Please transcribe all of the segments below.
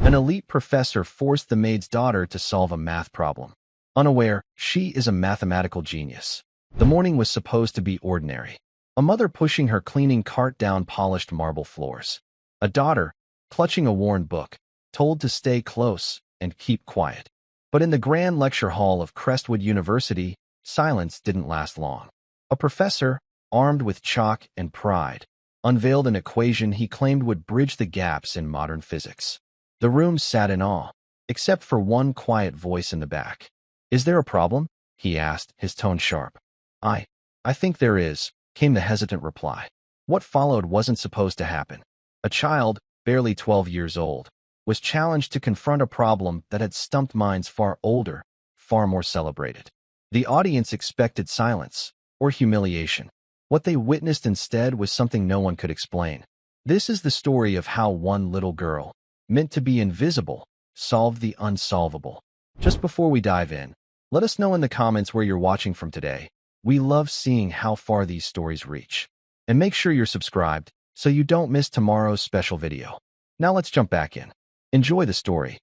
An elite professor forced the maid's daughter to solve a math problem. Unaware, she is a mathematical genius. The morning was supposed to be ordinary. A mother pushing her cleaning cart down polished marble floors. A daughter, clutching a worn book, told to stay close and keep quiet. But in the grand lecture hall of Crestwood University, silence didn't last long. A professor, armed with chalk and pride, unveiled an equation he claimed would bridge the gaps in modern physics. The room sat in awe, except for one quiet voice in the back. "Is there a problem?" he asked, his tone sharp. I think there is," came the hesitant reply. What followed wasn't supposed to happen. A child, barely 12 years old, was challenged to confront a problem that had stumped minds far older, far more celebrated. The audience expected silence, or humiliation. What they witnessed instead was something no one could explain. This is the story of how one little girl, meant to be invisible, solved the unsolvable. Just before we dive in, let us know in the comments where you're watching from today. We love seeing how far these stories reach. And make sure you're subscribed so you don't miss tomorrow's special video. Now let's jump back in. Enjoy the story.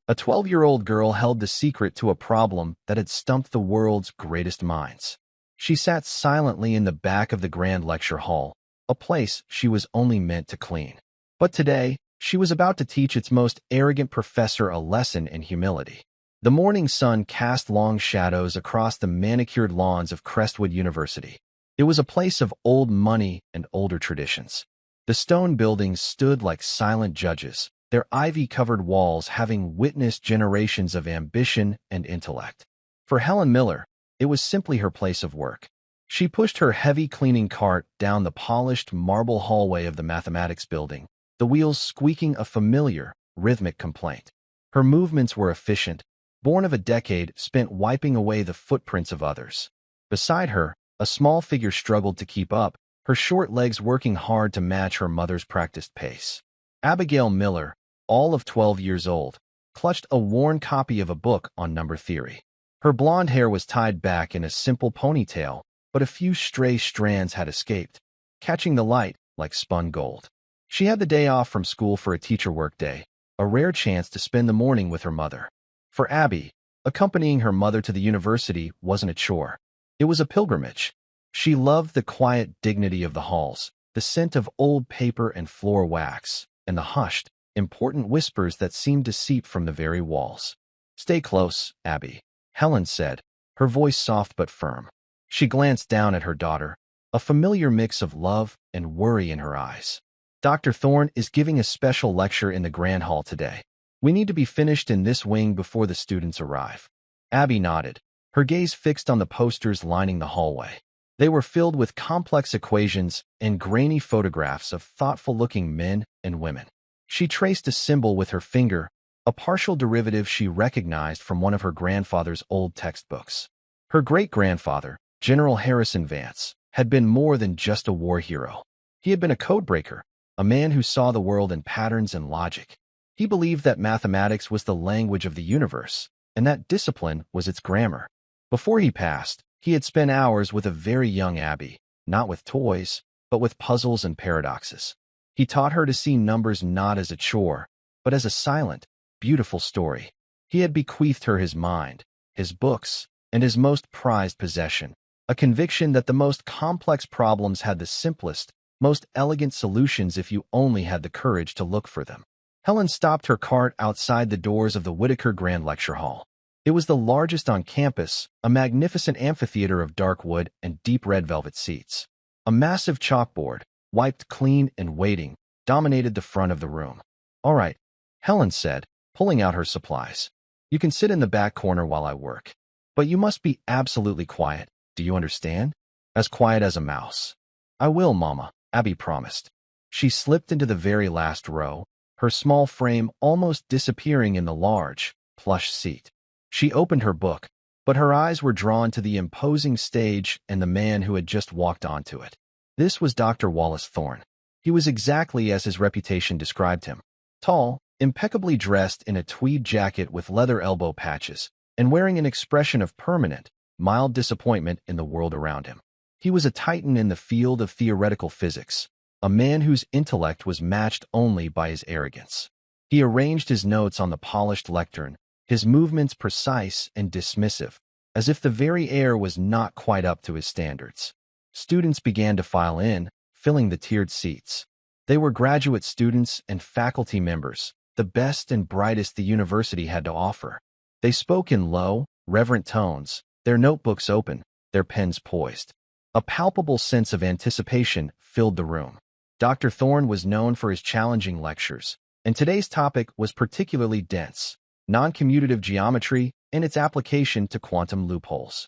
A 12-year-old girl held the secret to a problem that had stumped the world's greatest minds. She sat silently in the back of the grand lecture hall, a place she was only meant to clean. But today, she was about to teach its most arrogant professor a lesson in humility. The morning sun cast long shadows across the manicured lawns of Crestwood University. It was a place of old money and older traditions. The stone buildings stood like silent judges, their ivy-covered walls having witnessed generations of ambition and intellect. For Helen Miller, it was simply her place of work. She pushed her heavy cleaning cart down the polished marble hallway of the mathematics building, the wheels squeaking a familiar, rhythmic complaint. Her movements were efficient, born of a decade spent wiping away the footprints of others. Beside her, a small figure struggled to keep up, her short legs working hard to match her mother's practiced pace. Abigail Miller, all of 12 years old, clutched a worn copy of a book on number theory. Her blonde hair was tied back in a simple ponytail, but a few stray strands had escaped, catching the light like spun gold. She had the day off from school for a teacher workday, a rare chance to spend the morning with her mother. For Abby, accompanying her mother to the university wasn't a chore. It was a pilgrimage. She loved the quiet dignity of the halls, the scent of old paper and floor wax, and the hushed, important whispers that seemed to seep from the very walls. "Stay close, Abby," Helen said, her voice soft but firm. She glanced down at her daughter, a familiar mix of love and worry in her eyes. "Dr. Thorne is giving a special lecture in the Grand Hall today. We need to be finished in this wing before the students arrive." Abby nodded, her gaze fixed on the posters lining the hallway. They were filled with complex equations and grainy photographs of thoughtful-looking men and women. She traced a symbol with her finger, a partial derivative she recognized from one of her grandfather's old textbooks. Her great-grandfather, General Harrison Vance, had been more than just a war hero. He had been a codebreaker, a man who saw the world in patterns and logic. He believed that mathematics was the language of the universe, and that discipline was its grammar. Before he passed, he had spent hours with a very young Abby, not with toys, but with puzzles and paradoxes. He taught her to see numbers not as a chore, but as a silent, beautiful story. He had bequeathed her his mind, his books, and his most prized possession, a conviction that the most complex problems had the simplest, most elegant solutions if you only had the courage to look for them. Helen stopped her cart outside the doors of the Whitaker Grand Lecture Hall. It was the largest on campus, a magnificent amphitheater of dark wood and deep red velvet seats. A massive chalkboard, wiped clean and waiting, dominated the front of the room. "All right," Helen said, pulling out her supplies. "You can sit in the back corner while I work. But you must be absolutely quiet, do you understand? As quiet as a mouse." "I will, Mama," Abby promised. She slipped into the very last row, her small frame almost disappearing in the large, plush seat. She opened her book, but her eyes were drawn to the imposing stage and the man who had just walked onto it. This was Dr. Wallace Thorne. He was exactly as his reputation described him. Tall, impeccably dressed in a tweed jacket with leather elbow patches, and wearing an expression of permanent, mild disappointment in the world around him. He was a titan in the field of theoretical physics, a man whose intellect was matched only by his arrogance. He arranged his notes on the polished lectern, his movements precise and dismissive, as if the very air was not quite up to his standards. Students began to file in, filling the tiered seats. They were graduate students and faculty members, the best and brightest the university had to offer. They spoke in low, reverent tones, their notebooks open, their pens poised. A palpable sense of anticipation filled the room. Dr. Thorne was known for his challenging lectures, and today's topic was particularly dense: non-commutative geometry and its application to quantum loopholes.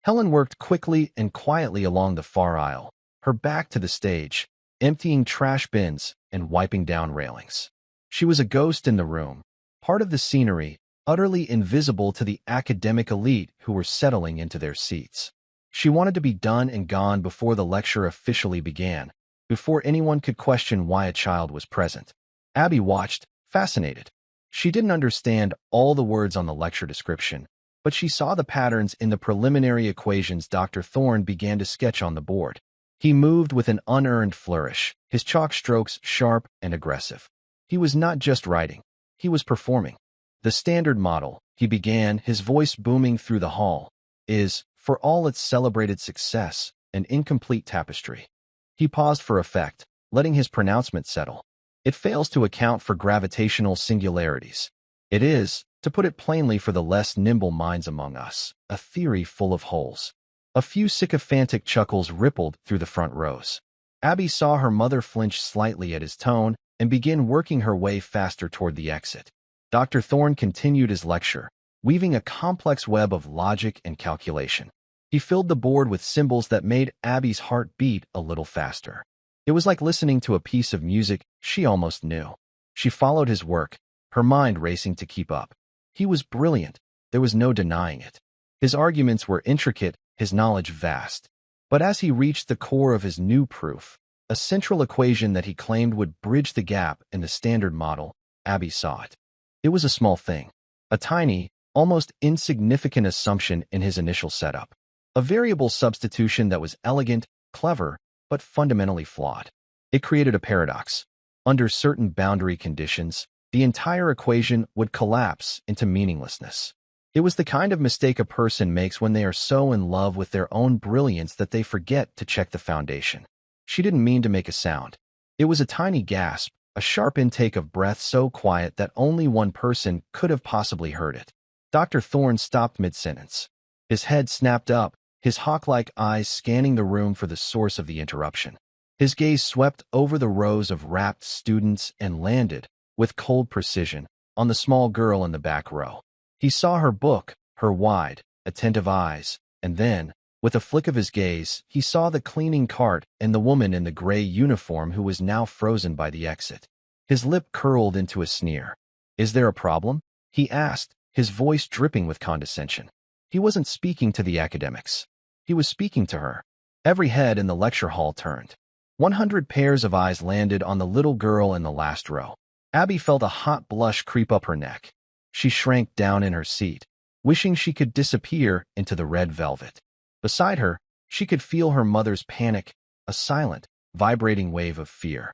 Helen worked quickly and quietly along the far aisle, her back to the stage, emptying trash bins and wiping down railings. She was a ghost in the room, part of the scenery, utterly invisible to the academic elite who were settling into their seats. She wanted to be done and gone before the lecture officially began, before anyone could question why a child was present. Abby watched, fascinated. She didn't understand all the words on the lecture description, but she saw the patterns in the preliminary equations Dr. Thorne began to sketch on the board. He moved with an unearned flourish, his chalk strokes sharp and aggressive. He was not just writing, he was performing. The standard model, he began, his voice booming through the hall, is, for all its celebrated success, an incomplete tapestry. He paused for effect, letting his pronouncement settle. It fails to account for gravitational singularities. It is, to put it plainly for the less nimble minds among us, a theory full of holes. A few sycophantic chuckles rippled through the front rows. Abby saw her mother flinch slightly at his tone and begin working her way faster toward the exit. Dr. Thorne continued his lecture, weaving a complex web of logic and calculation. He filled the board with symbols that made Abby's heart beat a little faster. It was like listening to a piece of music she almost knew. She followed his work, her mind racing to keep up. He was brilliant, there was no denying it. His arguments were intricate, his knowledge vast. But as he reached the core of his new proof, a central equation that he claimed would bridge the gap in the standard model, Abby saw it. It was a small thing, a tiny, almost insignificant assumption in his initial setup. A variable substitution that was elegant, clever, but fundamentally flawed. It created a paradox. Under certain boundary conditions, the entire equation would collapse into meaninglessness. It was the kind of mistake a person makes when they are so in love with their own brilliance that they forget to check the foundation. She didn't mean to make a sound. It was a tiny gasp, a sharp intake of breath so quiet that only one person could have possibly heard it. Dr. Thorne stopped mid-sentence. His head snapped up, his hawk-like eyes scanning the room for the source of the interruption. His gaze swept over the rows of rapt students and landed, with cold precision, on the small girl in the back row. He saw her book, her wide, attentive eyes, and then, with a flick of his gaze, he saw the cleaning cart and the woman in the gray uniform who was now frozen by the exit. His lip curled into a sneer. "Is there a problem?" he asked, his voice dripping with condescension. He wasn't speaking to the academics. He was speaking to her. Every head in the lecture hall turned. 100 pairs of eyes landed on the little girl in the last row. Abby felt a hot blush creep up her neck. She shrank down in her seat, wishing she could disappear into the red velvet. Beside her, she could feel her mother's panic, a silent, vibrating wave of fear.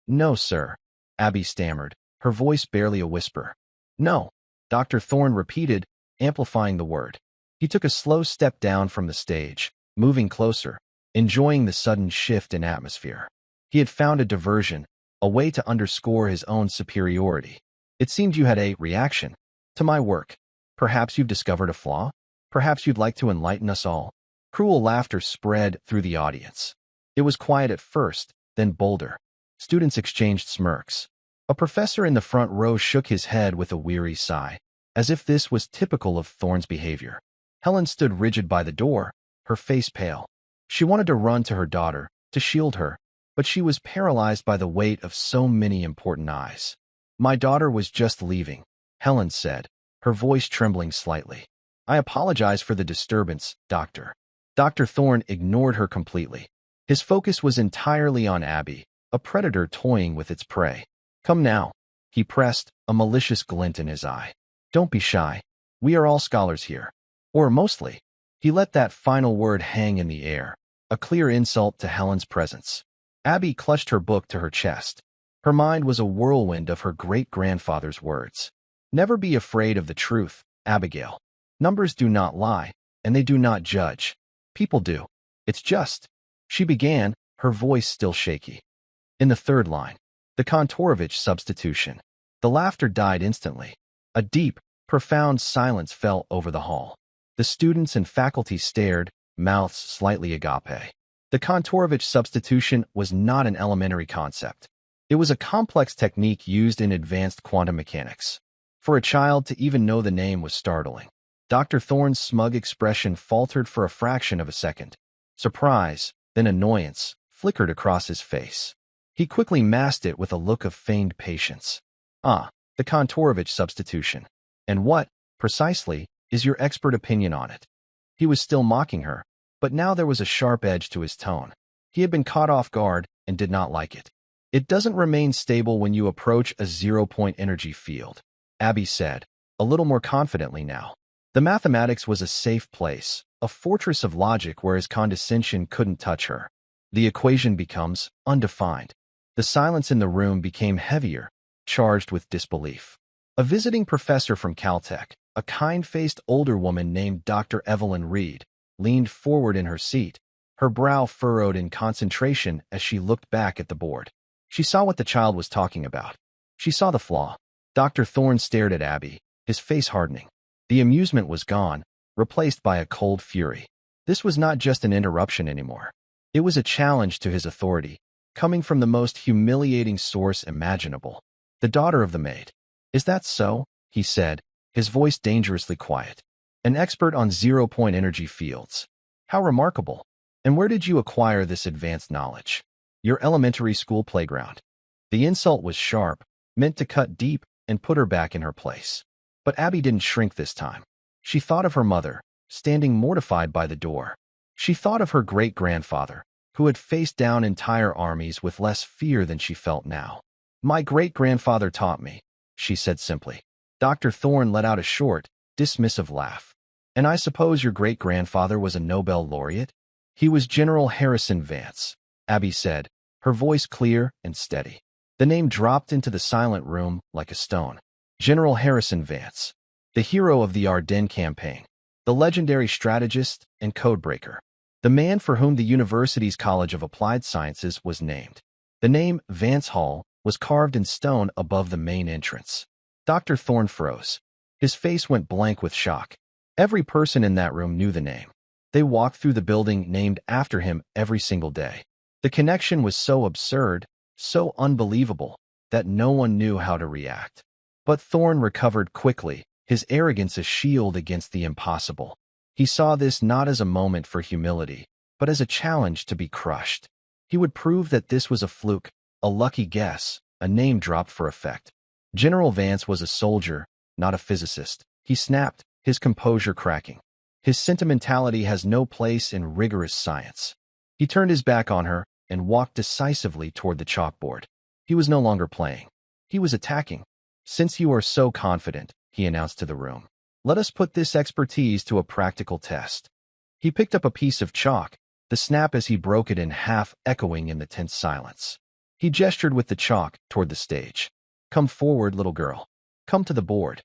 No, sir," Abby stammered, her voice barely a whisper. "No," Dr. Thorne repeated, amplifying the word. He took a slow step down from the stage, moving closer, enjoying the sudden shift in atmosphere. He had found a diversion, a way to underscore his own superiority. "It seemed you had a reaction to my work. Perhaps you've discovered a flaw? Perhaps you'd like to enlighten us all?" Cruel laughter spread through the audience. It was quiet at first, then bolder. Students exchanged smirks. A professor in the front row shook his head with a weary sigh, as if this was typical of Thorne's behavior. Helen stood rigid by the door, her face pale. She wanted to run to her daughter, to shield her, but she was paralyzed by the weight of so many important eyes. "My daughter was just leaving," Helen said, her voice trembling slightly. "I apologize for the disturbance, Doctor." Dr. Thorne ignored her completely. His focus was entirely on Abby, a predator toying with its prey. "Come now," he pressed, a malicious glint in his eye. "Don't be shy. We are all scholars here. Or mostly." He let that final word hang in the air, a clear insult to Helen's presence. Abby clutched her book to her chest. Her mind was a whirlwind of her great-grandfather's words. Never be afraid of the truth, Abigail. Numbers do not lie, and they do not judge. People do. It's just. She began, her voice still shaky. In the third line, the Kontorovich substitution. The laughter died instantly. A deep, profound silence fell over the hall. The students and faculty stared, mouths slightly agape. The Kontorovich substitution was not an elementary concept. It was a complex technique used in advanced quantum mechanics. For a child to even know the name was startling. Dr. Thorne's smug expression faltered for a fraction of a second. Surprise, then annoyance, flickered across his face. He quickly masked it with a look of feigned patience. Ah, the Kontorovich substitution. And what, precisely, is your expert opinion on it? He was still mocking her, but now there was a sharp edge to his tone. He had been caught off guard and did not like it. It doesn't remain stable when you approach a zero-point energy field, Abby said, a little more confidently now. The mathematics was a safe place, a fortress of logic where his condescension couldn't touch her. The equation becomes undefined. The silence in the room became heavier, charged with disbelief. A visiting professor from Caltech, a kind-faced older woman named Dr. Evelyn Reed, leaned forward in her seat, her brow furrowed in concentration as she looked back at the board. She saw what the child was talking about. She saw the flaw. Dr. Thorne stared at Abby, his face hardening. The amusement was gone, replaced by a cold fury. This was not just an interruption anymore. It was a challenge to his authority, coming from the most humiliating source imaginable. The daughter of the maid. Is that so? He said, his voice dangerously quiet. An expert on zero-point energy fields. How remarkable. And where did you acquire this advanced knowledge? Your elementary school playground. The insult was sharp, meant to cut deep and put her back in her place. But Abby didn't shrink this time. She thought of her mother, standing mortified by the door. She thought of her great-grandfather, who had faced down entire armies with less fear than she felt now. My great-grandfather taught me, she said simply. Dr. Thorne let out a short, dismissive laugh. And I suppose your great-grandfather was a Nobel laureate? He was General Harrison Vance, Abby said, her voice clear and steady. The name dropped into the silent room like a stone. General Harrison Vance, the hero of the Ardennes campaign, the legendary strategist and codebreaker, the man for whom the university's College of Applied Sciences was named. The name Vance Hall was carved in stone above the main entrance. Dr. Thorne froze. His face went blank with shock. Every person in that room knew the name. They walked through the building named after him every single day. The connection was so absurd, so unbelievable, that no one knew how to react. But Thorne recovered quickly, his arrogance a shield against the impossible. He saw this not as a moment for humility, but as a challenge to be crushed. He would prove that this was a fluke, a lucky guess, a name dropped for effect. General Vance was a soldier, not a physicist. He snapped, his composure cracking. His sentimentality has no place in rigorous science. He turned his back on her and walked decisively toward the chalkboard. He was no longer playing. He was attacking. Since you are so confident, he announced to the room, let us put this expertise to a practical test. He picked up a piece of chalk, the snap as he broke it in half echoing in the tense silence. He gestured with the chalk toward the stage. Come forward, little girl. Come to the board.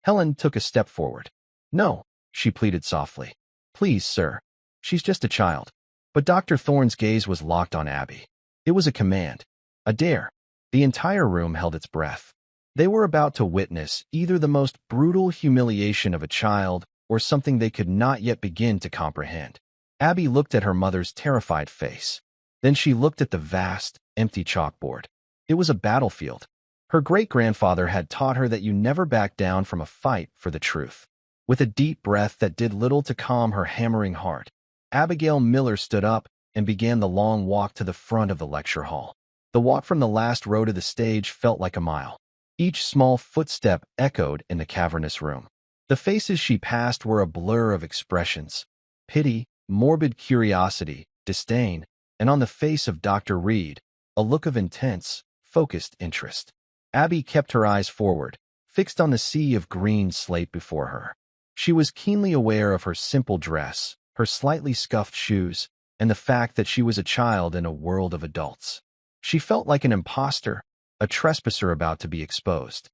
Helen took a step forward. No, she pleaded softly. Please, sir. She's just a child. But Dr. Thorne's gaze was locked on Abby. It was a command, a dare. The entire room held its breath. They were about to witness either the most brutal humiliation of a child or something they could not yet begin to comprehend. Abby looked at her mother's terrified face. Then she looked at the vast, empty chalkboard. It was a battlefield. Her great-grandfather had taught her that you never back down from a fight for the truth. With a deep breath that did little to calm her hammering heart, Abigail Miller stood up and began the long walk to the front of the lecture hall. The walk from the last row to the stage felt like a mile. Each small footstep echoed in the cavernous room. The faces she passed were a blur of expressions: pity, morbid curiosity, disdain, and on the face of Dr. Reed, a look of intense, focused interest. Abby kept her eyes forward, fixed on the sea of green slate before her. She was keenly aware of her simple dress, her slightly scuffed shoes, and the fact that she was a child in a world of adults. She felt like an imposter, a trespasser about to be exposed.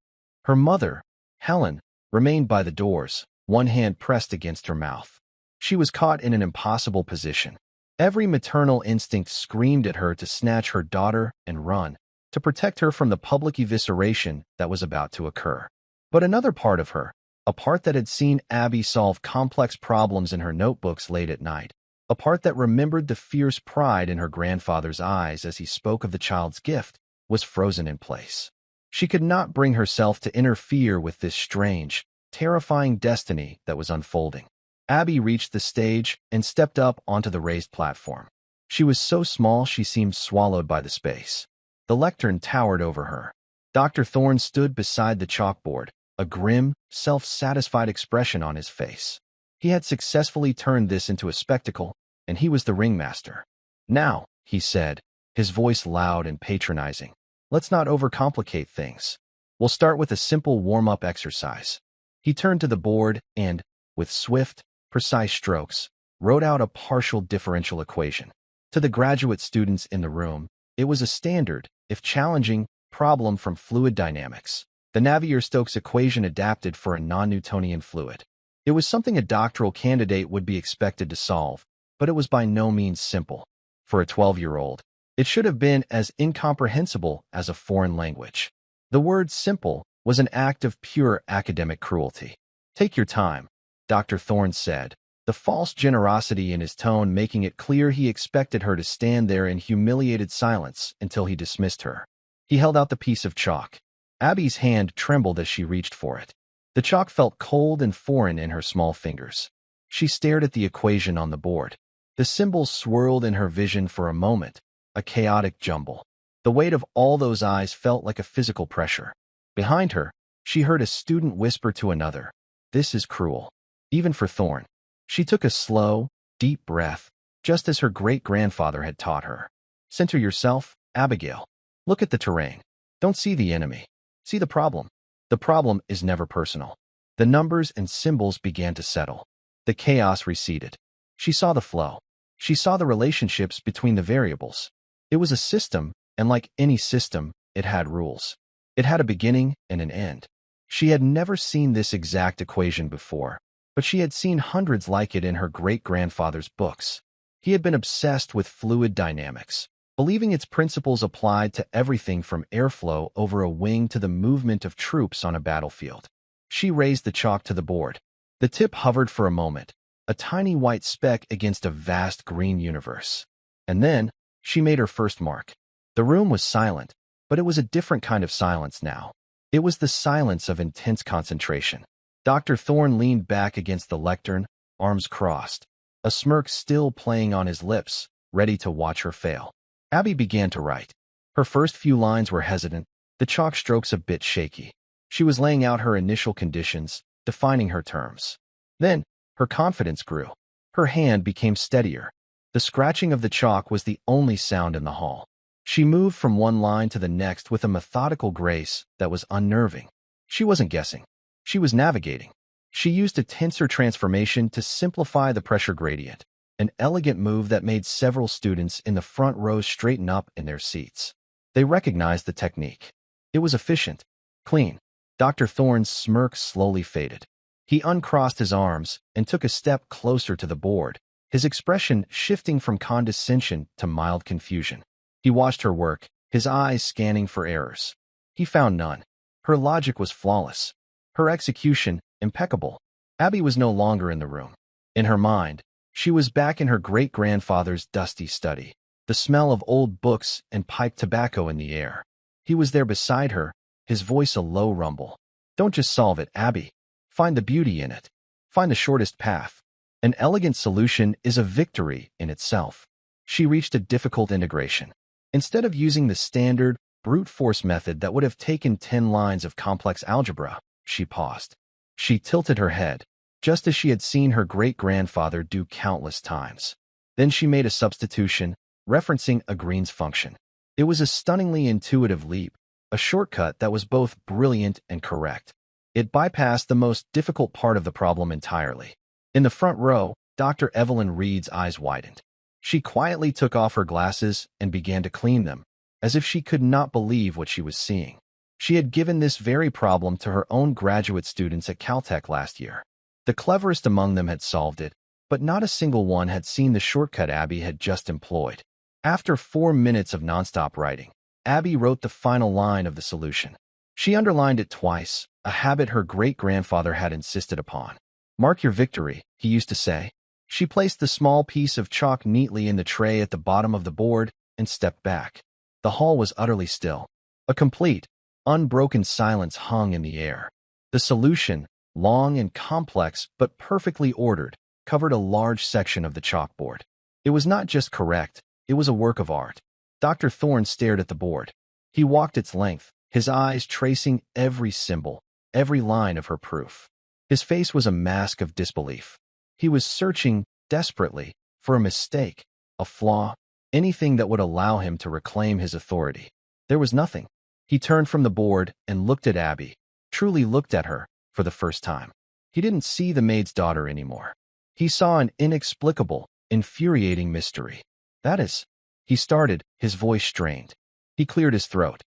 Her mother, Helen, remained by the doors, one hand pressed against her mouth. She was caught in an impossible position. Every maternal instinct screamed at her to snatch her daughter and run, to protect her from the public evisceration that was about to occur. But another part of her, a part that had seen Abby solve complex problems in her notebooks late at night, a part that remembered the fierce pride in her grandfather's eyes as he spoke of the child's gift, was frozen in place. She could not bring herself to interfere with this strange, terrifying destiny that was unfolding. Abby reached the stage and stepped up onto the raised platform. She was so small she seemed swallowed by the space. The lectern towered over her. Dr. Thorne stood beside the chalkboard, a grim, self-satisfied expression on his face. He had successfully turned this into a spectacle, and he was the ringmaster. "Now," he said, his voice loud and patronizing, "let's not overcomplicate things. We'll start with a simple warm-up exercise." He turned to the board and, with swift, precise strokes, wrote out a partial differential equation. To the graduate students in the room, it was a standard, if challenging, problem from fluid dynamics. The Navier-Stokes equation adapted for a non-Newtonian fluid. It was something a doctoral candidate would be expected to solve, but it was by no means simple. For a 12-year-old, it should have been as incomprehensible as a foreign language. The word simple was an act of pure academic cruelty. "Take your time," Dr. Thorne said, the false generosity in his tone making it clear he expected her to stand there in humiliated silence until he dismissed her. He held out the piece of chalk. Abby's hand trembled as she reached for it. The chalk felt cold and foreign in her small fingers. She stared at the equation on the board. The symbols swirled in her vision for a moment, a chaotic jumble. The weight of all those eyes felt like a physical pressure. Behind her, she heard a student whisper to another, "This is cruel." Even for Thorne. She took a slow, deep breath, just as her great-grandfather had taught her. "Center yourself, Abigail. Look at the terrain. Don't see the enemy. See the problem. The problem is never personal." The numbers and symbols began to settle. The chaos receded. She saw the flow. She saw the relationships between the variables. It was a system, and like any system, it had rules. It had a beginning and an end. She had never seen this exact equation before, but she had seen hundreds like it in her great-grandfather's books. He had been obsessed with fluid dynamics, believing its principles applied to everything from airflow over a wing to the movement of troops on a battlefield. She raised the chalk to the board. The tip hovered for a moment, a tiny white speck against a vast green universe. And then, she made her first mark. The room was silent, but it was a different kind of silence now. It was the silence of intense concentration. Dr. Thorne leaned back against the lectern, arms crossed, a smirk still playing on his lips, ready to watch her fail. Abby began to write. Her first few lines were hesitant, the chalk strokes a bit shaky. She was laying out her initial conditions, defining her terms. Then, her confidence grew. Her hand became steadier. The scratching of the chalk was the only sound in the hall. She moved from one line to the next with a methodical grace that was unnerving. She wasn't guessing. She was navigating. She used a tensor transformation to simplify the pressure gradient, an elegant move that made several students in the front rows straighten up in their seats. They recognized the technique. It was efficient, clean. Dr. Thorne's smirk slowly faded. He uncrossed his arms and took a step closer to the board, his expression shifting from condescension to mild confusion. He watched her work, his eyes scanning for errors. He found none. Her logic was flawless. Her execution, impeccable. Abby was no longer in the room. In her mind, she was back in her great-grandfather's dusty study, the smell of old books and pipe tobacco in the air. He was there beside her, his voice a low rumble. "Don't just solve it, Abby. Find the beauty in it. Find the shortest path. An elegant solution is a victory in itself." She reached a difficult integration. Instead of using the standard, brute force method that would have taken 10 lines of complex algebra, she paused. She tilted her head, just as she had seen her great-grandfather do countless times. Then she made a substitution, referencing a Green's function. It was a stunningly intuitive leap, a shortcut that was both brilliant and correct. It bypassed the most difficult part of the problem entirely. In the front row, Dr. Evelyn Reed's eyes widened. She quietly took off her glasses and began to clean them, as if she could not believe what she was seeing. She had given this very problem to her own graduate students at Caltech last year. The cleverest among them had solved it, but not a single one had seen the shortcut Abby had just employed. After 4 minutes of nonstop writing, Abby wrote the final line of the solution. She underlined it twice, a habit her great-grandfather had insisted upon. "Mark your victory," he used to say. She placed the small piece of chalk neatly in the tray at the bottom of the board and stepped back. The hall was utterly still. A complete, unbroken silence hung in the air. The solution, long and complex but perfectly ordered, covered a large section of the chalkboard. It was not just correct, it was a work of art. Dr. Thorne stared at the board. He walked its length, his eyes tracing every symbol, every line of her proof. His face was a mask of disbelief. He was searching, desperately, for a mistake, a flaw, anything that would allow him to reclaim his authority. There was nothing. He turned from the board and looked at Abby, truly looked at her, for the first time. He didn't see the maid's daughter anymore. He saw an inexplicable, infuriating mystery. "That is," he started, his voice strained. He cleared his throat.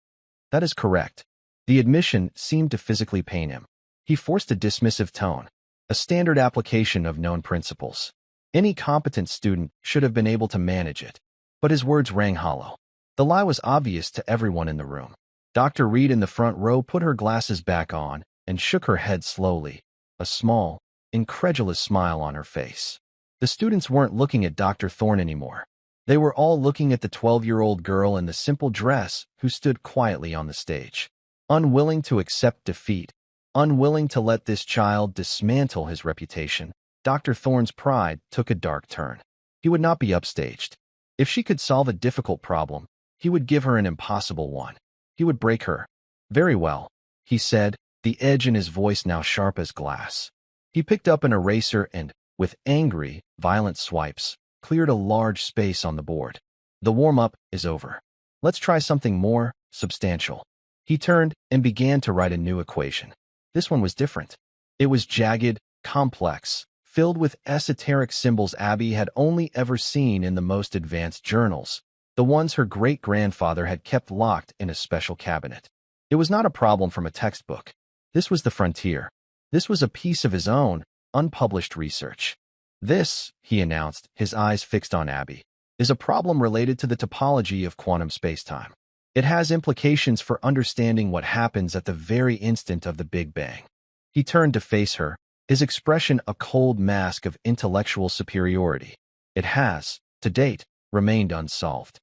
"That is correct." The admission seemed to physically pain him. He forced a dismissive tone, a standard application of known principles. Any competent student should have been able to manage it. But his words rang hollow. The lie was obvious to everyone in the room. Dr. Reed in the front row put her glasses back on and shook her head slowly, a small, incredulous smile on her face. The students weren't looking at Dr. Thorne anymore. They were all looking at the 12-year-old girl in the simple dress who stood quietly on the stage. Unwilling to accept defeat, unwilling to let this child dismantle his reputation, Dr. Thorne's pride took a dark turn. He would not be upstaged. If she could solve a difficult problem, he would give her an impossible one. He would break her. "Very well," he said, the edge in his voice now sharp as glass. He picked up an eraser and, with angry, violent swipes, cleared a large space on the board. "The warm-up is over. Let's try something more substantial." He turned and began to write a new equation. This one was different. It was jagged, complex, filled with esoteric symbols Abby had only ever seen in the most advanced journals, the ones her great-grandfather had kept locked in a special cabinet. It was not a problem from a textbook. This was the frontier. This was a piece of his own, unpublished research. "This," he announced, his eyes fixed on Abby, "is a problem related to the topology of quantum spacetime. It has implications for understanding what happens at the very instant of the Big Bang." He turned to face her, his expression a cold mask of intellectual superiority. It has, to date, remained unsolved.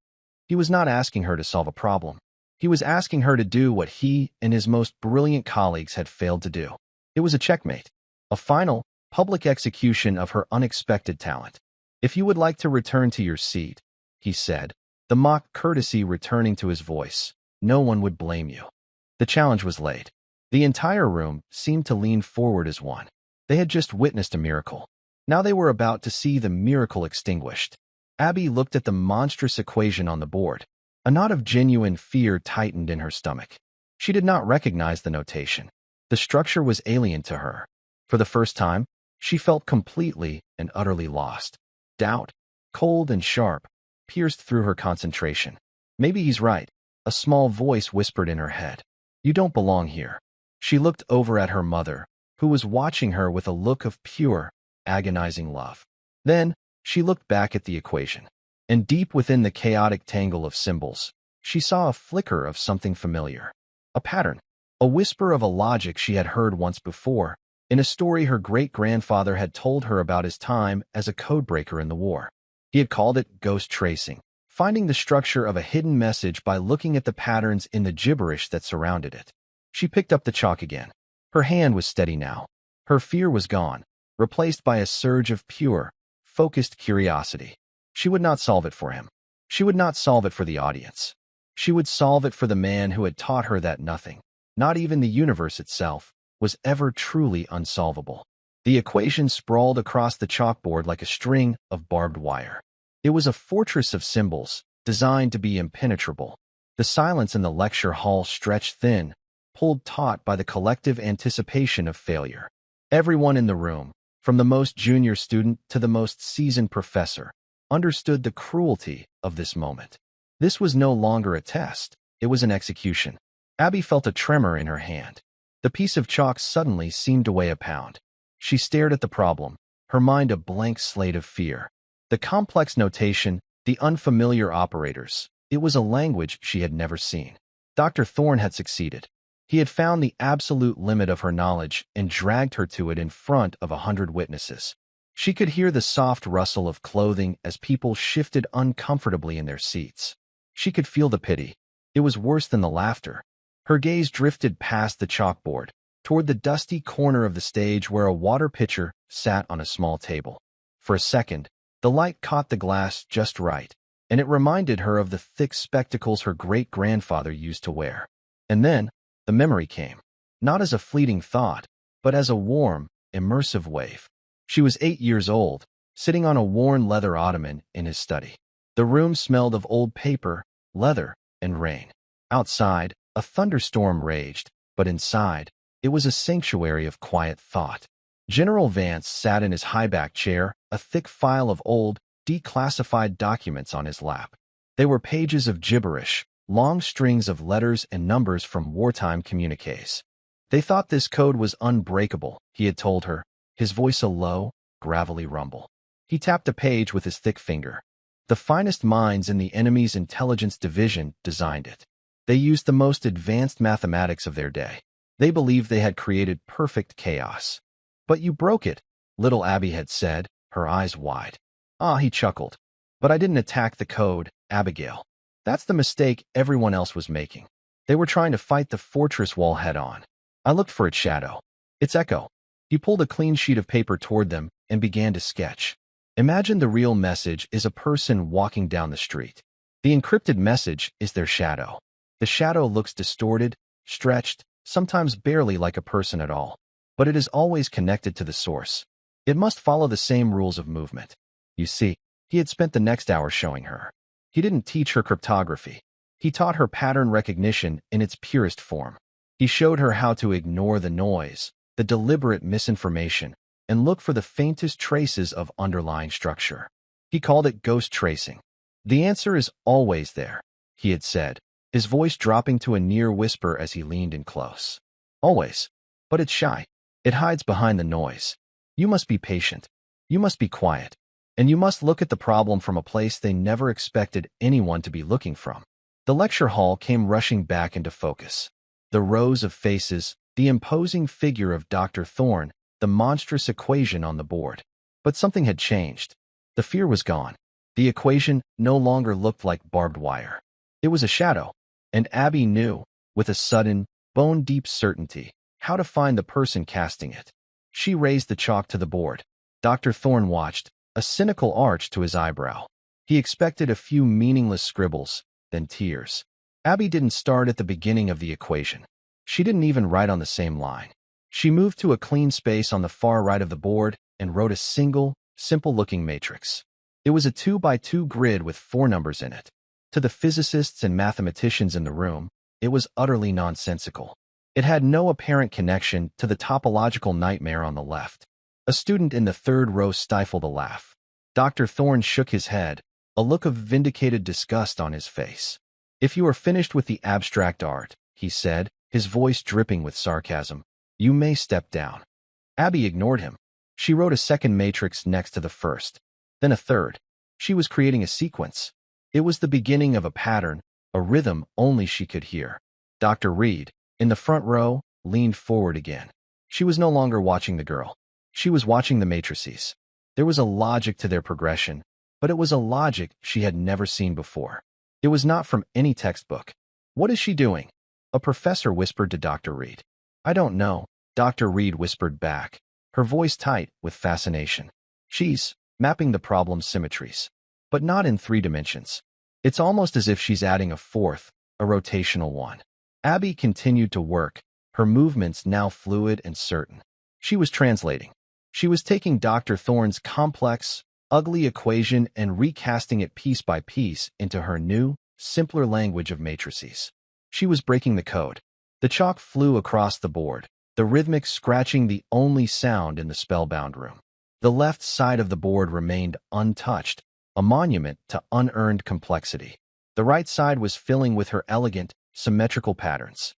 He was not asking her to solve a problem. He was asking her to do what he and his most brilliant colleagues had failed to do. It was a checkmate, a final, public execution of her unexpected talent. "If you would like to return to your seat," he said, the mock courtesy returning to his voice, "no one would blame you." The challenge was laid. The entire room seemed to lean forward as one. They had just witnessed a miracle. Now they were about to see the miracle extinguished. Abby looked at the monstrous equation on the board. A knot of genuine fear tightened in her stomach. She did not recognize the notation. The structure was alien to her. For the first time, she felt completely and utterly lost. Doubt, cold and sharp, pierced through her concentration. "Maybe he's right," a small voice whispered in her head. "You don't belong here." She looked over at her mother, who was watching her with a look of pure, agonizing love. Then, she looked back at the equation. And deep within the chaotic tangle of symbols, she saw a flicker of something familiar. A pattern. A whisper of a logic she had heard once before, in a story her great-grandfather had told her about his time as a codebreaker in the war. He had called it ghost tracing, finding the structure of a hidden message by looking at the patterns in the gibberish that surrounded it. She picked up the chalk again. Her hand was steady now. Her fear was gone, replaced by a surge of pure, focused curiosity. She would not solve it for him. She would not solve it for the audience. She would solve it for the man who had taught her that nothing, not even the universe itself, was ever truly unsolvable. The equation sprawled across the chalkboard like a string of barbed wire. It was a fortress of symbols, designed to be impenetrable. The silence in the lecture hall stretched thin, pulled taut by the collective anticipation of failure. Everyone in the room, from the most junior student to the most seasoned professor, understood the cruelty of this moment. This was no longer a test. It was an execution. Abby felt a tremor in her hand. The piece of chalk suddenly seemed to weigh a pound. She stared at the problem, her mind a blank slate of fear. The complex notation, the unfamiliar operators. It was a language she had never seen. Dr. Thorne had succeeded. He had found the absolute limit of her knowledge and dragged her to it in front of 100 witnesses. She could hear the soft rustle of clothing as people shifted uncomfortably in their seats. She could feel the pity. It was worse than the laughter. Her gaze drifted past the chalkboard, toward the dusty corner of the stage where a water pitcher sat on a small table. For a second, the light caught the glass just right, and it reminded her of the thick spectacles her great-grandfather used to wear. And then, the memory came, not as a fleeting thought, but as a warm, immersive wave. She was 8 years old, sitting on a worn leather ottoman in his study. The room smelled of old paper, leather, and rain. Outside, a thunderstorm raged, but inside, it was a sanctuary of quiet thought. General Vance sat in his high-backed chair, a thick file of old, declassified documents on his lap. They were pages of gibberish, long strings of letters and numbers from wartime communiques. They thought this code was unbreakable, he had told her, his voice a low, gravelly rumble. He tapped a page with his thick finger. The finest minds in the enemy's intelligence division designed it. They used the most advanced mathematics of their day. They believed they had created perfect chaos. But you broke it, little Abby had said, her eyes wide. Ah, he chuckled. But I didn't attack the code, Abigail. That's the mistake everyone else was making. They were trying to fight the fortress wall head-on. I looked for its shadow. Its echo. He pulled a clean sheet of paper toward them and began to sketch. Imagine the real message is a person walking down the street. The encrypted message is their shadow. The shadow looks distorted, stretched, sometimes barely like a person at all. But it is always connected to the source. It must follow the same rules of movement. You see, he had spent the next hour showing her. He didn't teach her cryptography. He taught her pattern recognition in its purest form. He showed her how to ignore the noise, the deliberate misinformation, and look for the faintest traces of underlying structure. He called it ghost tracing. The answer is always there, he had said, his voice dropping to a near whisper as he leaned in close. Always. But it's shy. It hides behind the noise. You must be patient. You must be quiet. And you must look at the problem from a place they never expected anyone to be looking from. The lecture hall came rushing back into focus. The rows of faces, the imposing figure of Dr. Thorne, the monstrous equation on the board. But something had changed. The fear was gone. The equation no longer looked like barbed wire. It was a shadow. And Abby knew, with a sudden, bone-deep certainty, how to find the person casting it. She raised the chalk to the board. Dr. Thorne watched, a cynical arch to his eyebrow. He expected a few meaningless scribbles, then tears. Abby didn't start at the beginning of the equation. She didn't even write on the same line. She moved to a clean space on the far right of the board and wrote a single, simple-looking matrix. It was a 2x2 grid with 4 numbers in it. To the physicists and mathematicians in the room, it was utterly nonsensical. It had no apparent connection to the topological nightmare on the left. A student in the third row stifled a laugh. Dr. Thorne shook his head, a look of vindicated disgust on his face. If you are finished with the abstract art, he said, his voice dripping with sarcasm, you may step down. Abby ignored him. She wrote a second matrix next to the first, then a third. She was creating a sequence. It was the beginning of a pattern, a rhythm only she could hear. Dr. Reed, in the front row, leaned forward again. She was no longer watching the girl. She was watching the matrices. There was a logic to their progression, but it was a logic she had never seen before. It was not from any textbook. What is she doing? A professor whispered to Dr. Reed. I don't know, Dr. Reed whispered back, her voice tight with fascination. She's mapping the problem's symmetries, but not in 3 dimensions. It's almost as if she's adding a fourth, a rotational one. Abby continued to work, her movements now fluid and certain. She was translating. She was taking Dr. Thorne's complex, ugly equation and recasting it piece by piece into her new, simpler language of matrices. She was breaking the code. The chalk flew across the board, the rhythmic scratching the only sound in the spellbound room. The left side of the board remained untouched, a monument to unearned complexity. The right side was filling with her elegant, symmetrical patterns.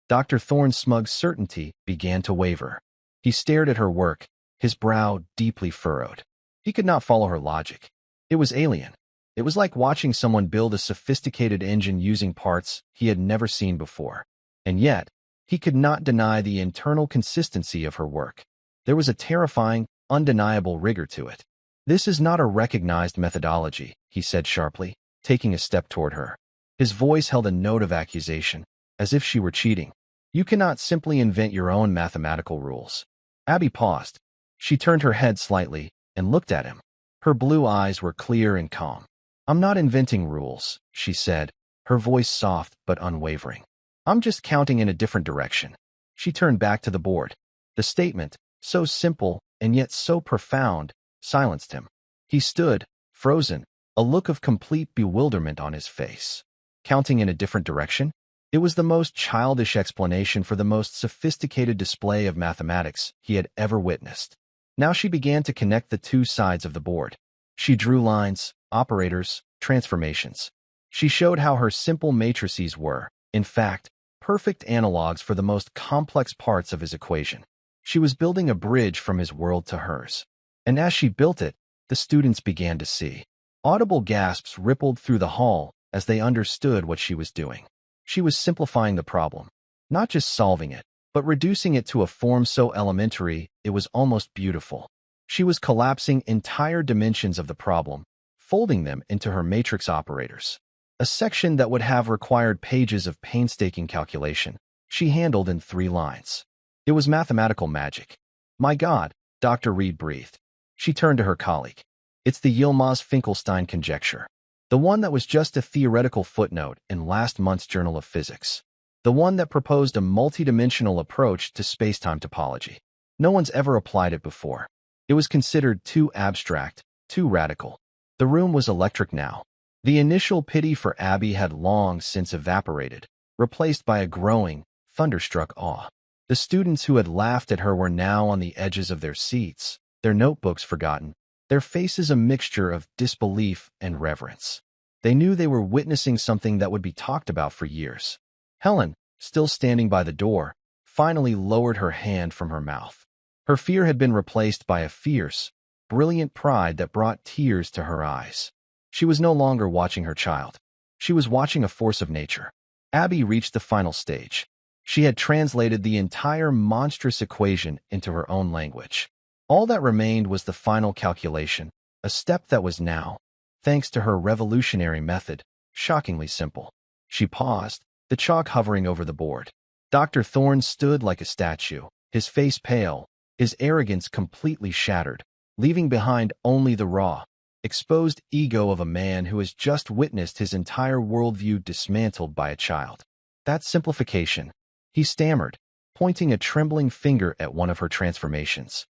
Dr. Thorne's smug certainty began to waver. He stared at her work, his brow deeply furrowed. He could not follow her logic. It was alien. It was like watching someone build a sophisticated engine using parts he had never seen before. And yet, he could not deny the internal consistency of her work. There was a terrifying, undeniable rigor to it. "This is not a recognized methodology," he said sharply, taking a step toward her. His voice held a note of accusation, as if she were cheating. "You cannot simply invent your own mathematical rules." Abby paused. She turned her head slightly and looked at him. Her blue eyes were clear and calm. "I'm not inventing rules," she said, her voice soft but unwavering. "I'm just counting in a different direction." She turned back to the board. The statement, so simple and yet so profound, silenced him. He stood, frozen, a look of complete bewilderment on his face. Counting in a different direction? It was the most childish explanation for the most sophisticated display of mathematics he had ever witnessed. Now she began to connect the two sides of the board. She drew lines, operators, transformations. She showed how her simple matrices were, in fact, perfect analogs for the most complex parts of his equation. She was building a bridge from his world to hers. And as she built it, the students began to see. Audible gasps rippled through the hall as they understood what she was doing. She was simplifying the problem, not just solving it, but reducing it to a form so elementary it was almost beautiful. She was collapsing entire dimensions of the problem, folding them into her matrix operators. A section that would have required pages of painstaking calculation, she handled in 3 lines. It was mathematical magic. "My God," Dr. Reed breathed. She turned to her colleague. "It's the Yilmaz-Finkelstein conjecture. The one that was just a theoretical footnote in last month's Journal of Physics. The one that proposed a multidimensional approach to spacetime topology. No one's ever applied it before. It was considered too abstract, too radical." The room was electric now. The initial pity for Abby had long since evaporated, replaced by a growing, thunderstruck awe. The students who had laughed at her were now on the edges of their seats, their notebooks forgotten, their faces a mixture of disbelief and reverence. They knew they were witnessing something that would be talked about for years. Helen, still standing by the door, finally lowered her hand from her mouth. Her fear had been replaced by a fierce, brilliant pride that brought tears to her eyes. She was no longer watching her child. She was watching a force of nature. Abby reached the final stage. She had translated the entire monstrous equation into her own language. All that remained was the final calculation, a step that was now, thanks to her revolutionary method, shockingly simple. She paused, the chalk hovering over the board. Dr. Thorne stood like a statue, his face pale, his arrogance completely shattered, leaving behind only the raw, exposed ego of a man who has just witnessed his entire worldview dismantled by a child. "That simplification," he stammered, pointing a trembling finger at one of her transformations.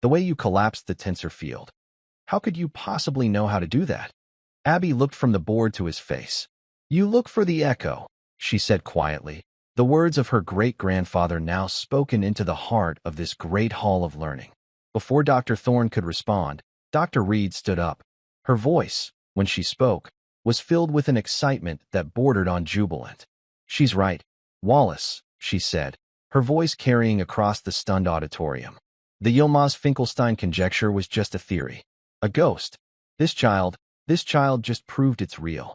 "The way you collapsed the tensor field. How could you possibly know how to do that?" Abby looked from the board to his face. "You look for the echo," she said quietly, the words of her great-grandfather now spoken into the heart of this great hall of learning. Before Dr. Thorne could respond, Dr. Reed stood up. Her voice, when she spoke, was filled with an excitement that bordered on jubilant. "She's right, Wallace," she said, her voice carrying across the stunned auditorium. "The Yilmaz-Finkelstein conjecture was just a theory. A ghost. This child just proved it's real."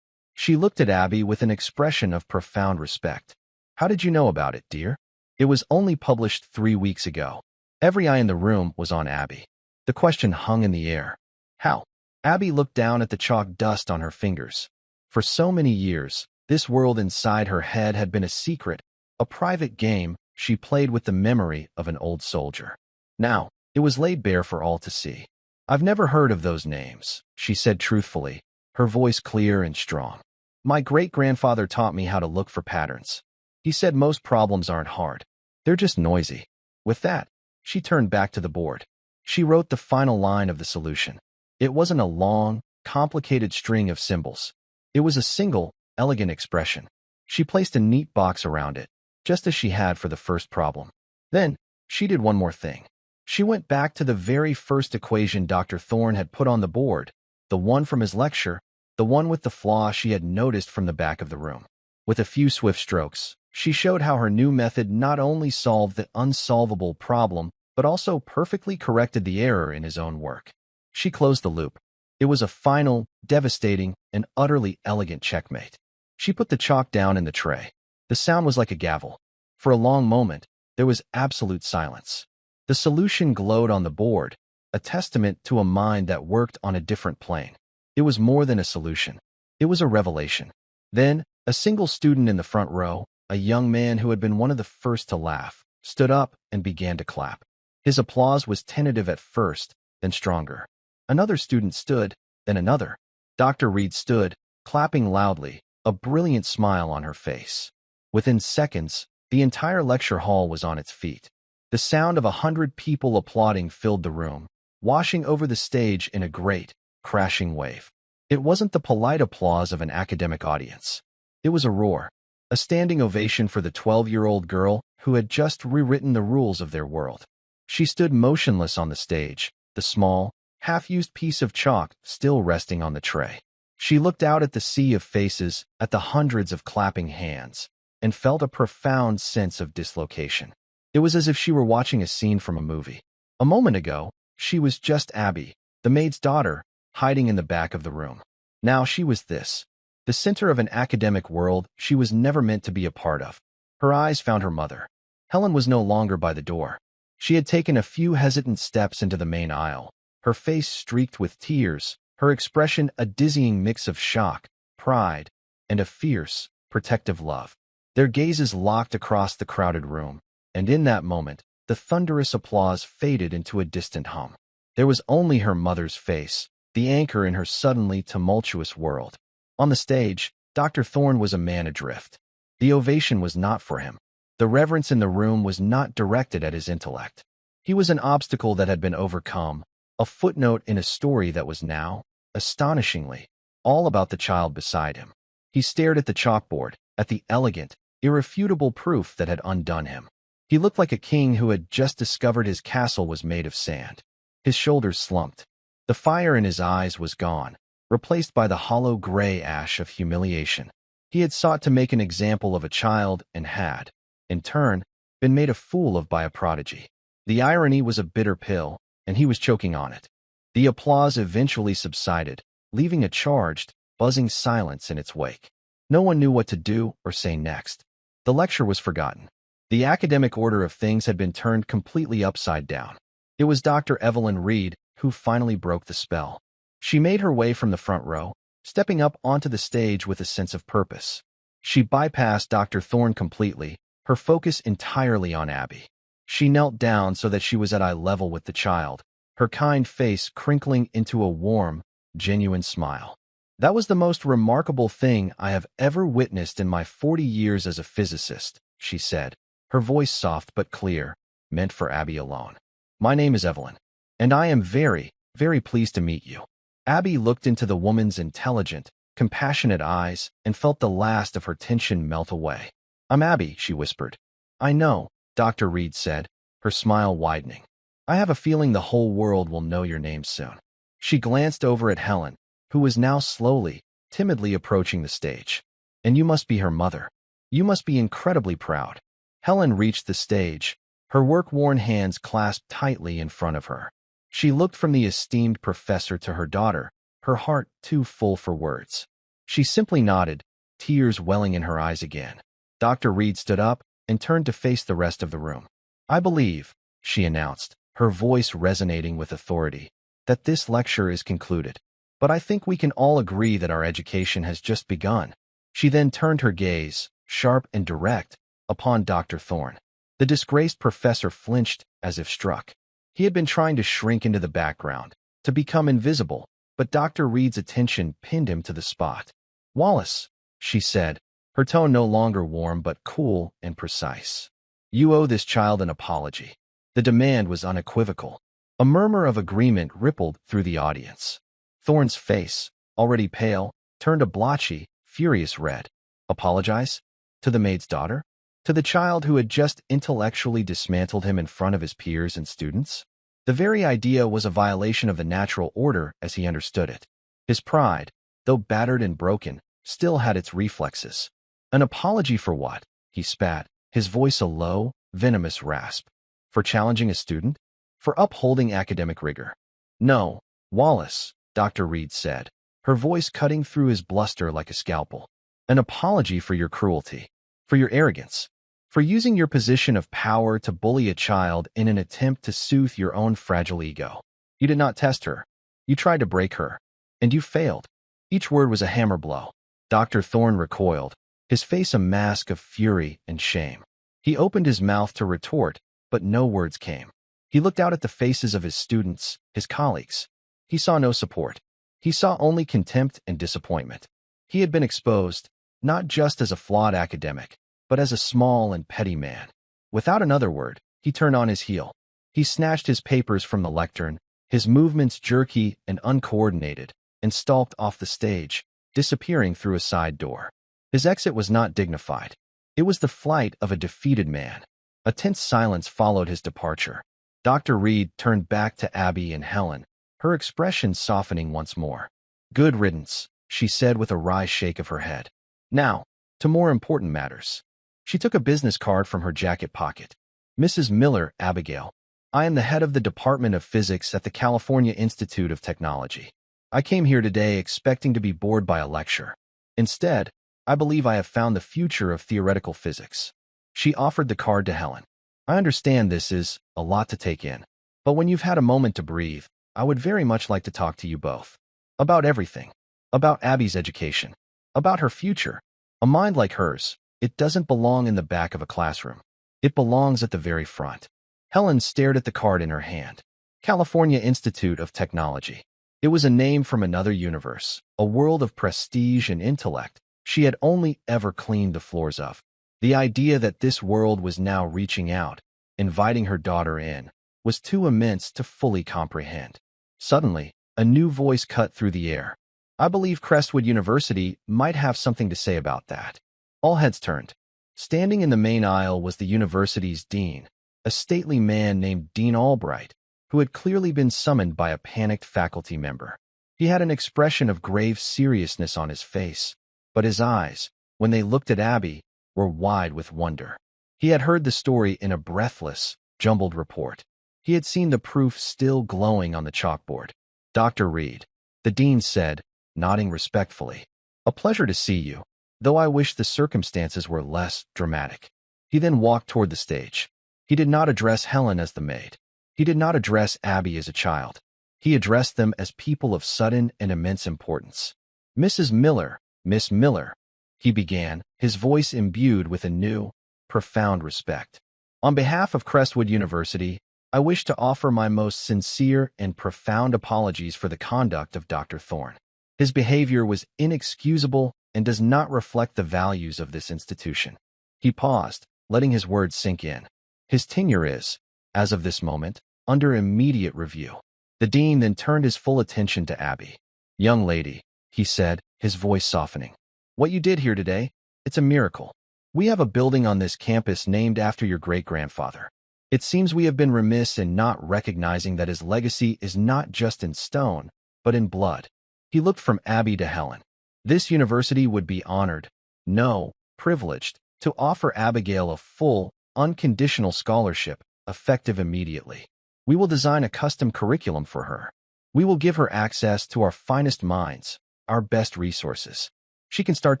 She looked at Abby with an expression of profound respect. "How did you know about it, dear?" It was only published 3 weeks ago. Every eye in the room was on Abby. The question hung in the air. How? Abby looked down at the chalk dust on her fingers. For so many years, this world inside her head had been a secret, a private game she played with the memory of an old soldier. Now, it was laid bare for all to see. "I've never heard of those names," she said truthfully, her voice clear and strong. "My great-grandfather taught me how to look for patterns. He said most problems aren't hard. They're just noisy." With that, she turned back to the board. She wrote the final line of the solution. It wasn't a long, complicated string of symbols. It was a single, elegant expression. She placed a neat box around it, just as she had for the first problem. Then, she did one more thing. She went back to the very first equation Dr. Thorne had put on the board, the one from his lecture, the one with the flaw she had noticed from the back of the room. With a few swift strokes, she showed how her new method not only solved the unsolvable problem, but also perfectly corrected the error in his own work. She closed the loop. It was a final, devastating, and utterly elegant checkmate. She put the chalk down in the tray. The sound was like a gavel. For a long moment, there was absolute silence. The solution glowed on the board, a testament to a mind that worked on a different plane. It was more than a solution. It was a revelation. Then, a single student in the front row, a young man who had been one of the first to laugh, stood up and began to clap. His applause was tentative at first, then stronger. Another student stood, then another. Dr. Reed stood, clapping loudly, a brilliant smile on her face. Within seconds, the entire lecture hall was on its feet. The sound of 100 people applauding filled the room, washing over the stage in a great, crashing wave. It wasn't the polite applause of an academic audience. It was a roar, a standing ovation for the 12-year-old girl who had just rewritten the rules of their world. She stood motionless on the stage, the small, half-used piece of chalk still resting on the tray. She looked out at the sea of faces, at the hundreds of clapping hands, and felt a profound sense of dislocation. It was as if she were watching a scene from a movie. A moment ago, she was just Abby, the maid's daughter, hiding in the back of the room. Now she was this, the center of an academic world she was never meant to be a part of. Her eyes found her mother. Helen was no longer by the door. She had taken a few hesitant steps into the main aisle, her face streaked with tears, her expression a dizzying mix of shock, pride, and a fierce, protective love. Their gazes locked across the crowded room, and in that moment, the thunderous applause faded into a distant hum. There was only her mother's face, the anchor in her suddenly tumultuous world. On the stage, Dr. Thorne was a man adrift. The ovation was not for him. The reverence in the room was not directed at his intellect. He was an obstacle that had been overcome, a footnote in a story that was now, astonishingly, all about the child beside him. He stared at the chalkboard, at the elegant, irrefutable proof that had undone him. He looked like a king who had just discovered his castle was made of sand. His shoulders slumped. The fire in his eyes was gone, replaced by the hollow gray ash of humiliation. He had sought to make an example of a child and had, in turn, been made a fool of by a prodigy. The irony was a bitter pill, and he was choking on it. The applause eventually subsided, leaving a charged, buzzing silence in its wake. No one knew what to do or say next. The lecture was forgotten. The academic order of things had been turned completely upside down. It was Dr. Evelyn Reed who finally broke the spell. She made her way from the front row, stepping up onto the stage with a sense of purpose. She bypassed Dr. Thorne completely, her focus entirely on Abby. She knelt down so that she was at eye level with the child, her kind face crinkling into a warm, genuine smile. "That was the most remarkable thing I have ever witnessed in my 40 years as a physicist," she said, her voice soft but clear, meant for Abby alone. "My name is Evelyn, and I am very, very pleased to meet you." Abby looked into the woman's intelligent, compassionate eyes and felt the last of her tension melt away. "I'm Abby," she whispered. "I know," Dr. Reed said, her smile widening. "I have a feeling the whole world will know your name soon." She glanced over at Helen, who was now slowly, timidly approaching the stage. "And you must be her mother. You must be incredibly proud." Helen reached the stage, her work-worn hands clasped tightly in front of her. She looked from the esteemed professor to her daughter, her heart too full for words. She simply nodded, tears welling in her eyes again. Dr. Reed stood up and turned to face the rest of the room. "I believe," she announced, her voice resonating with authority, "that this lecture is concluded. But I think we can all agree that our education has just begun." She then turned her gaze, sharp and direct, upon Dr. Thorne. The disgraced professor flinched as if struck. He had been trying to shrink into the background, to become invisible, but Dr. Reed's attention pinned him to the spot. "Wallace," she said, her tone no longer warm but cool and precise. "You owe this child an apology." The demand was unequivocal. A murmur of agreement rippled through the audience. Thorne's face, already pale, turned a blotchy, furious red. Apologize? To the maid's daughter? To the child who had just intellectually dismantled him in front of his peers and students? The very idea was a violation of the natural order as he understood it. His pride, though battered and broken, still had its reflexes. An apology for what? He spat, his voice a low, venomous rasp. For challenging a student? For upholding academic rigor? No, Wallace, Dr. Reed said, her voice cutting through his bluster like a scalpel. An apology for your cruelty, for your arrogance, for using your position of power to bully a child in an attempt to soothe your own fragile ego. You did not test her. You tried to break her. And you failed. Each word was a hammer blow. Dr. Thorne recoiled, his face a mask of fury and shame. He opened his mouth to retort, but no words came. He looked out at the faces of his students, his colleagues. He saw no support. He saw only contempt and disappointment. He had been exposed, not just as a flawed academic, but as a small and petty man. Without another word, he turned on his heel. He snatched his papers from the lectern, his movements jerky and uncoordinated, and stalked off the stage, disappearing through a side door. His exit was not dignified. It was the flight of a defeated man. A tense silence followed his departure. Dr. Reed turned back to Abby and Helen, her expression softening once more. Good riddance, she said with a wry shake of her head. Now, to more important matters. She took a business card from her jacket pocket. Mrs. Miller, Abigail. I am the head of the Department of Physics at the California Institute of Technology. I came here today expecting to be bored by a lecture. Instead, I believe I have found the future of theoretical physics. She offered the card to Helen. I understand this is a lot to take in, but when you've had a moment to breathe, I would very much like to talk to you both. About everything. About Abby's education. About her future. A mind like hers, it doesn't belong in the back of a classroom. It belongs at the very front. Helen stared at the card in her hand. California Institute of Technology. It was a name from another universe, a world of prestige and intellect she had only ever cleaned the floors of. The idea that this world was now reaching out, inviting her daughter in, was too immense to fully comprehend. Suddenly, a new voice cut through the air. I believe Crestwood University might have something to say about that. All heads turned. Standing in the main aisle was the university's dean, a stately man named Dean Albright, who had clearly been summoned by a panicked faculty member. He had an expression of grave seriousness on his face, but his eyes, when they looked at Abby, were wide with wonder. He had heard the story in a breathless, jumbled report. He had seen the proof still glowing on the chalkboard. Dr. Reed, the dean said, nodding respectfully. A pleasure to see you, though I wish the circumstances were less dramatic. He then walked toward the stage. He did not address Helen as the maid. He did not address Abby as a child. He addressed them as people of sudden and immense importance. Mrs. Miller, Miss Miller, he began, his voice imbued with a new, profound respect. On behalf of Crestwood University, I wish to offer my most sincere and profound apologies for the conduct of Dr. Thorne. His behavior was inexcusable and does not reflect the values of this institution. He paused, letting his words sink in. His tenure is, as of this moment, under immediate review. The dean then turned his full attention to Abby. Young lady, he said, his voice softening. What you did here today, it's a miracle. We have a building on this campus named after your great-grandfather. It seems we have been remiss in not recognizing that his legacy is not just in stone, but in blood. He looked from Abby to Helen. This university would be honored, no, privileged, to offer Abigail a full, unconditional scholarship, effective immediately. We will design a custom curriculum for her. We will give her access to our finest minds, our best resources. She can start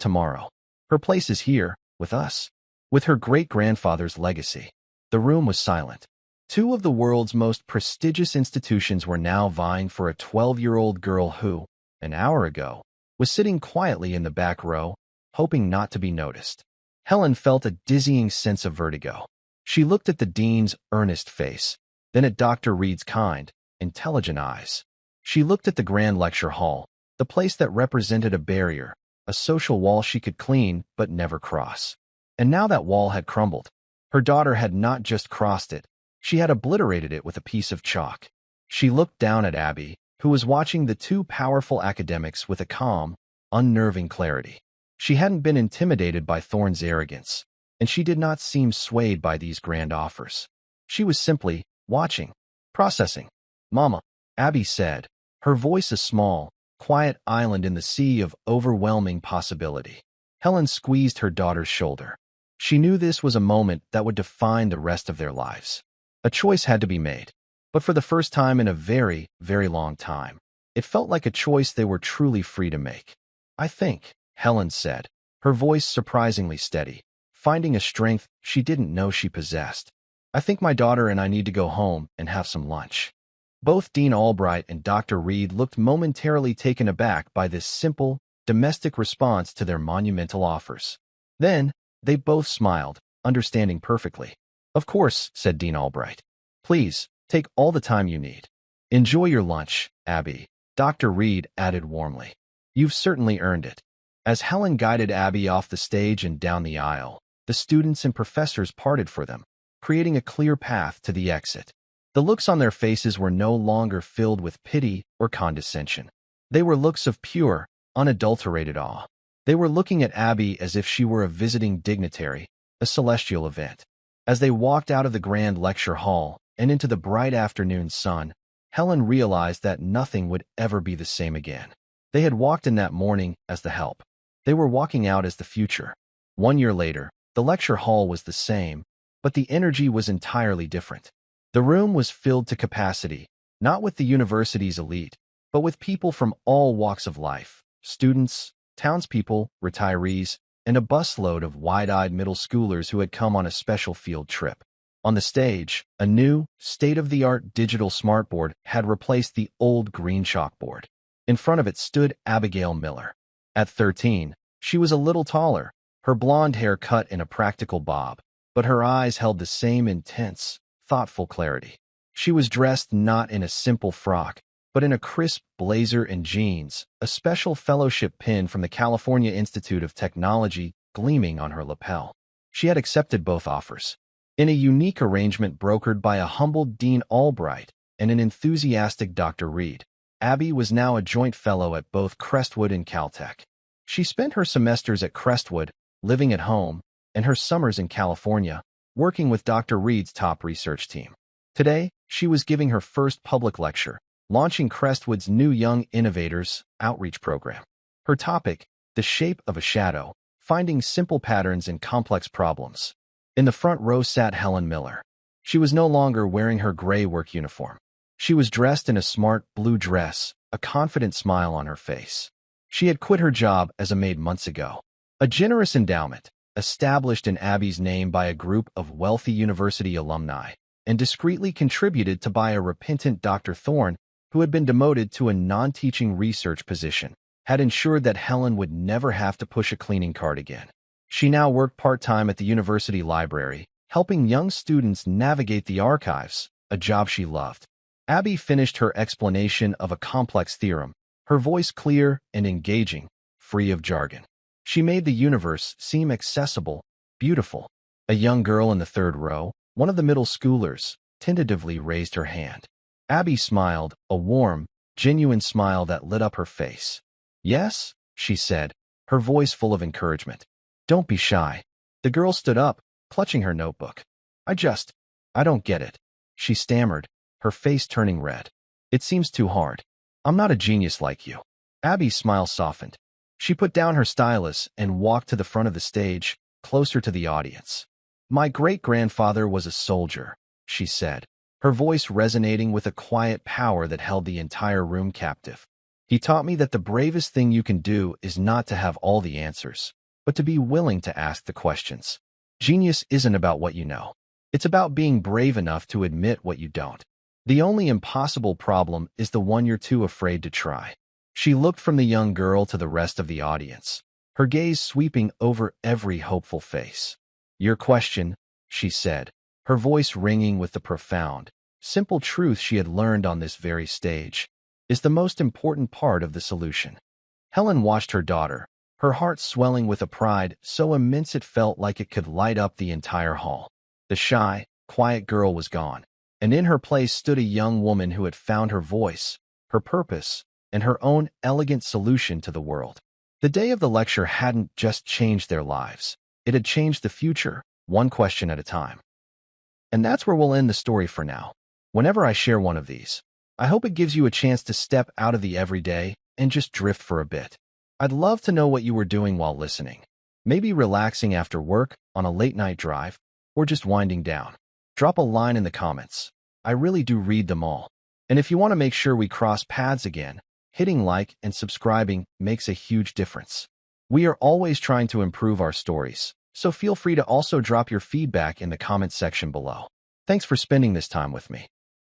tomorrow. Her place is here, with us, with her great-grandfather's legacy. The room was silent. Two of the world's most prestigious institutions were now vying for a 12-year-old girl who, an hour ago, was sitting quietly in the back row, hoping not to be noticed. Helen felt a dizzying sense of vertigo. She looked at the dean's earnest face, then at Dr. Reed's kind, intelligent eyes. She looked at the grand lecture hall, the place that represented a barrier, a social wall she could clean but never cross. And now that wall had crumbled. Her daughter had not just crossed it, she had obliterated it with a piece of chalk. She looked down at Abby, who was watching the two powerful academics with a calm, unnerving clarity. She hadn't been intimidated by Thorne's arrogance, and she did not seem swayed by these grand offers. She was simply watching, processing. Mama, Abby said, her voice a small, quiet island in the sea of overwhelming possibility. Helen squeezed her daughter's shoulder. She knew this was a moment that would define the rest of their lives. A choice had to be made, but for the first time in a very, very long time, it felt like a choice they were truly free to make. I think, Helen said, her voice surprisingly steady, finding a strength she didn't know she possessed. I think my daughter and I need to go home and have some lunch. Both Dean Albright and Dr. Reed looked momentarily taken aback by this simple, domestic response to their monumental offers. Then, they both smiled, understanding perfectly. Of course, said Dean Albright. Please, take all the time you need. Enjoy your lunch, Abby, Dr. Reed added warmly. You've certainly earned it. As Helen guided Abby off the stage and down the aisle, the students and professors parted for them, creating a clear path to the exit. The looks on their faces were no longer filled with pity or condescension. They were looks of pure, unadulterated awe. They were looking at Abby as if she were a visiting dignitary, a celestial event. As they walked out of the grand lecture hall and into the bright afternoon sun, Helen realized that nothing would ever be the same again. They had walked in that morning as the help. They were walking out as the future. 1 year later, the lecture hall was the same, but the energy was entirely different. The room was filled to capacity, not with the university's elite, but with people from all walks of life, students, townspeople, retirees, and a busload of wide-eyed middle schoolers who had come on a special field trip. On the stage, a new, state-of-the-art digital smartboard had replaced the old green chalkboard. In front of it stood Abigail Miller. At 13, she was a little taller, her blonde hair cut in a practical bob, but her eyes held the same intense, thoughtful clarity. She was dressed not in a simple frock, but in a crisp blazer and jeans, a special fellowship pin from the California Institute of Technology gleaming on her lapel. She had accepted both offers. In a unique arrangement brokered by a humble Dean Albright and an enthusiastic Dr. Reed, Abby was now a joint fellow at both Crestwood and Caltech. She spent her semesters at Crestwood, living at home, and her summers in California, working with Dr. Reed's top research team. Today, she was giving her first public lecture, launching Crestwood's new Young Innovators outreach program. Her topic, The Shape of a Shadow, Finding Simple Patterns in Complex Problems. In the front row sat Helen Miller. She was no longer wearing her gray work uniform. She was dressed in a smart blue dress, a confident smile on her face. She had quit her job as a maid months ago. A generous endowment, established in Abby's name by a group of wealthy university alumni, and discreetly contributed to by a repentant Dr. Thorne, who had been demoted to a non-teaching research position, had ensured that Helen would never have to push a cleaning cart again. She now worked part-time at the university library, helping young students navigate the archives, a job she loved. Abby finished her explanation of a complex theorem, her voice clear and engaging, free of jargon. She made the universe seem accessible, beautiful. A young girl in the third row, one of the middle schoolers, tentatively raised her hand. Abby smiled, a warm, genuine smile that lit up her face. Yes, she said, her voice full of encouragement. Don't be shy. The girl stood up, clutching her notebook. I don't get it. She stammered, her face turning red. It seems too hard. I'm not a genius like you. Abby's smile softened. She put down her stylus and walked to the front of the stage, closer to the audience. My great-grandfather was a soldier, she said, her voice resonating with a quiet power that held the entire room captive. He taught me that the bravest thing you can do is not to have all the answers, but to be willing to ask the questions. Genius isn't about what you know. It's about being brave enough to admit what you don't. The only impossible problem is the one you're too afraid to try. She looked from the young girl to the rest of the audience, her gaze sweeping over every hopeful face. Your question, she said, her voice ringing with the profound, simple truth she had learned on this very stage, is the most important part of the solution. Helen watched her daughter, her heart swelling with a pride so immense it felt like it could light up the entire hall. The shy, quiet girl was gone, and in her place stood a young woman who had found her voice, her purpose, and her own elegant solution to the world. The day of the lecture hadn't just changed their lives. It had changed the future, one question at a time. And that's where we'll end the story for now. Whenever I share one of these, I hope it gives you a chance to step out of the everyday and just drift for a bit. I'd love to know what you were doing while listening. Maybe relaxing after work, on a late-night drive, or just winding down. Drop a line in the comments. I really do read them all. And if you want to make sure we cross paths again, hitting like and subscribing makes a huge difference. We are always trying to improve our stories, so feel free to also drop your feedback in the comments section below. Thanks for spending this time with me.